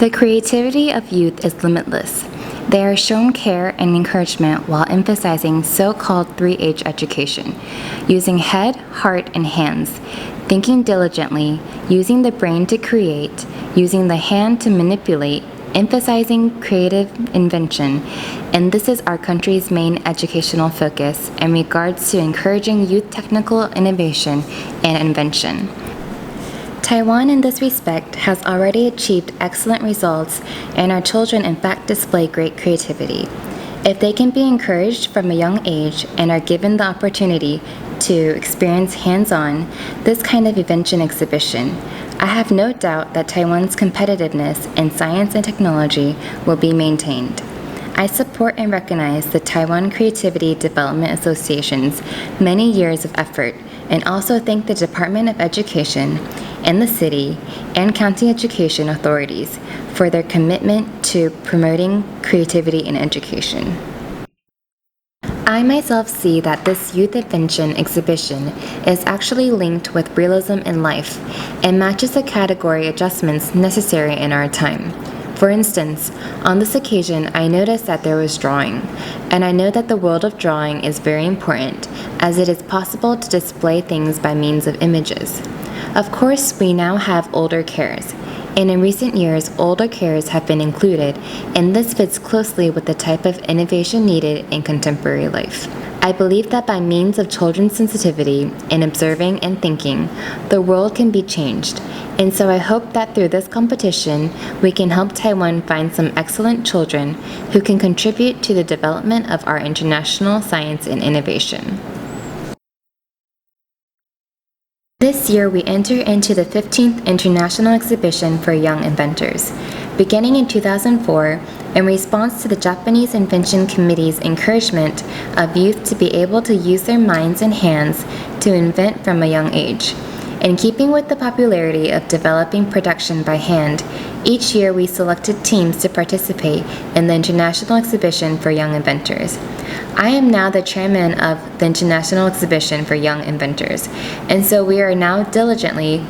The creativity of youth is limitless. They are shown care and encouragement while emphasizing so-called 3H education, using head, heart, and hands, thinking diligently, using the brain to create, using the hand to manipulate, emphasizing creative invention, and this is our country's main educational focus in regards to encouraging youth technical innovation and invention. Taiwan in this respect has already achieved excellent results, and our children in fact display great creativity. If they can be encouraged from a young age and are given the opportunity to experience hands-on this kind of invention exhibition, I have no doubt that Taiwan's competitiveness in science and technology will be maintained. I support and recognize the Taiwan Creativity Development Association's many years of effort, and also thank the Department of Education and the city and county education authorities for their commitment to promoting creativity in education. I myself see that this youth invention exhibition is actually linked with realism in life and matches the category adjustments necessary in our time. For instance, on this occasion, I noticed that there was drawing, and I know that the world of drawing is very important, as it is possible to display things by means of images. Of course, we now have older cares, and in recent years, older cares have been included, and this fits closely with the type of innovation needed in contemporary life. I believe that by means of children's sensitivity in observing and thinking, the world can be changed, and so I hope that through this competition, we can help Taiwan find some excellent children who can contribute to the development of our international science and innovation. This year, we enter into the 15th International Exhibition for Young Inventors. Beginning in 2004, in response to the Japanese Invention Committee's encouragement of youth to be able to use their minds and hands to invent from a young age. In keeping with the popularity of developing production by hand, each year we selected teams to participate in the International Exhibition for Young Inventors. I am now the chairman of the International Exhibition for Young Inventors, and so we are now diligently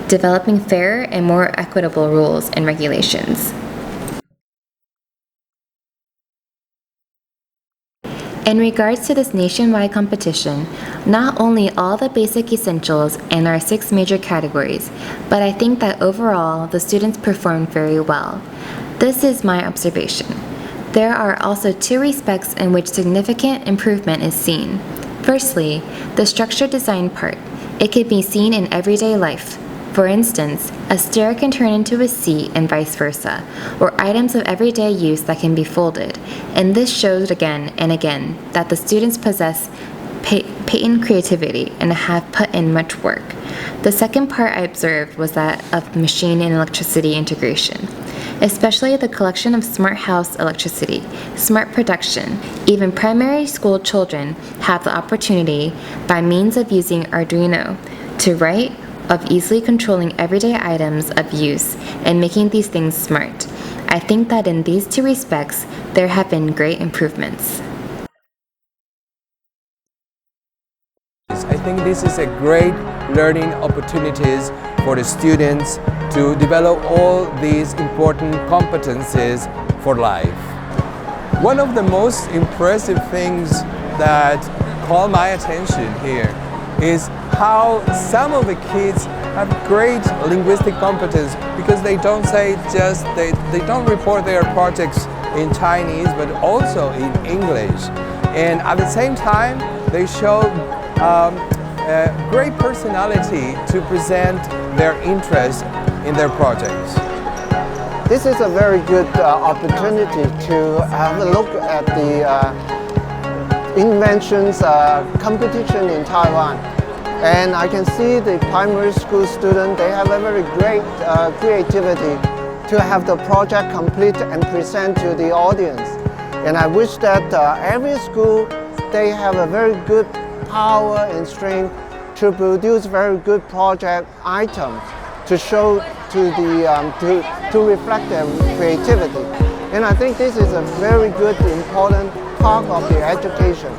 developing fairer and more equitable rules and regulations. In regards to this nationwide competition, not only all the basic essentials in our 6 major categories, but I think that overall the students performed very well. This is my observation. There are also 2 respects in which significant improvement is seen. Firstly, the structure design part. It can be seen in everyday life. For instance, a stair can turn into a seat and vice versa, or items of everyday use that can be folded. And this shows again and again that the students possess patent creativity and have put in much work. The second part I observed was that of machine and electricity integration, especially the collection of smart house electricity, smart production. Even primary school children have the opportunity, by means of using Arduino, to write, of easily controlling everyday items of use and making these things smart. I think that in these 2 respects, there have been great improvements. I think this is a great learning opportunities for the students to develop all these important competencies for life. One of the most impressive things that caught my attention here is how some of the kids have great linguistic competence, because they don't say just, they don't report their projects in Chinese, but also in English. And at the same time, they show a great personality to present their interest in their projects. This is a very good opportunity to have a look at the inventions competition in Taiwan. And I can see the primary school students, they have a very great creativity to have the project complete and present to the audience. And I wish that every school, they have a very good power and strength to produce very good project items to show to the to reflect their creativity. And I think this is a very good, important part of the education.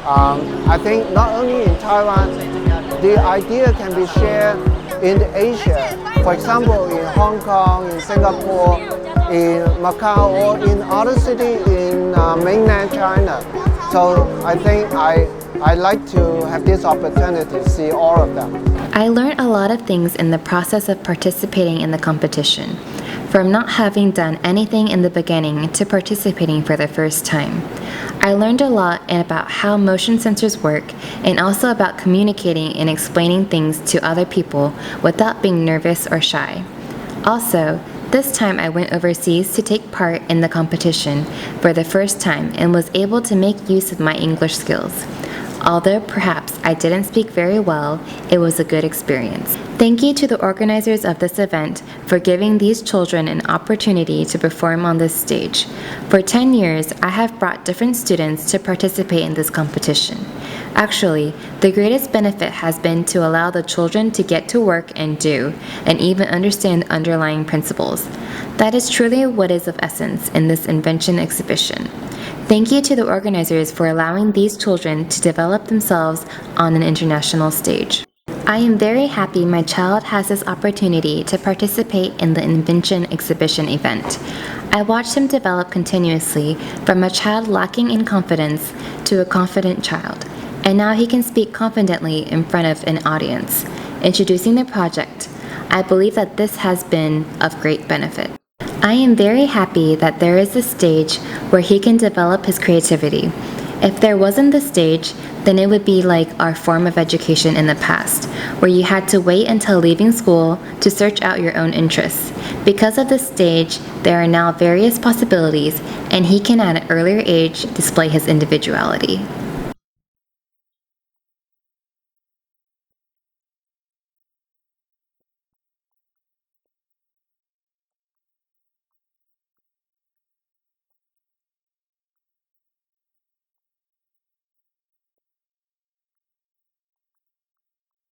I think not only in Taiwan, the idea can be shared in Asia For example, in Hong Kong, in Singapore, in Macau, or in other cities in mainland China. So I think I like to have this opportunity to see all of them. I learned a lot of things in the process of participating in the competition, from not having done anything in the beginning to participating for the first time. I learned a lot about how motion sensors work and also about communicating and explaining things to other people without being nervous or shy. Also, this time I went overseas to take part in the competition for the first time and was able to make use of my English skills. Although perhaps I didn't speak very well, it was a good experience. Thank you to the organizers of this event for giving these children an opportunity to perform on this stage. For 10 years, I have brought different students to participate in this competition. Actually, the greatest benefit has been to allow the children to get to work and do, and even understand underlying principles. That is truly what is of essence in this invention exhibition. Thank you to the organizers for allowing these children to develop themselves on an international stage. I am very happy my child has this opportunity to participate in the invention exhibition event. I watched him develop continuously from a child lacking in confidence to a confident child, and now he can speak confidently in front of an audience, introducing the project. I believe that this has been of great benefit. I am very happy that there is a stage where he can develop his creativity. If there wasn't the stage, then it would be like our form of education in the past, where you had to wait until leaving school to search out your own interests. Because of this stage, there are now various possibilities, and he can at an earlier age display his individuality.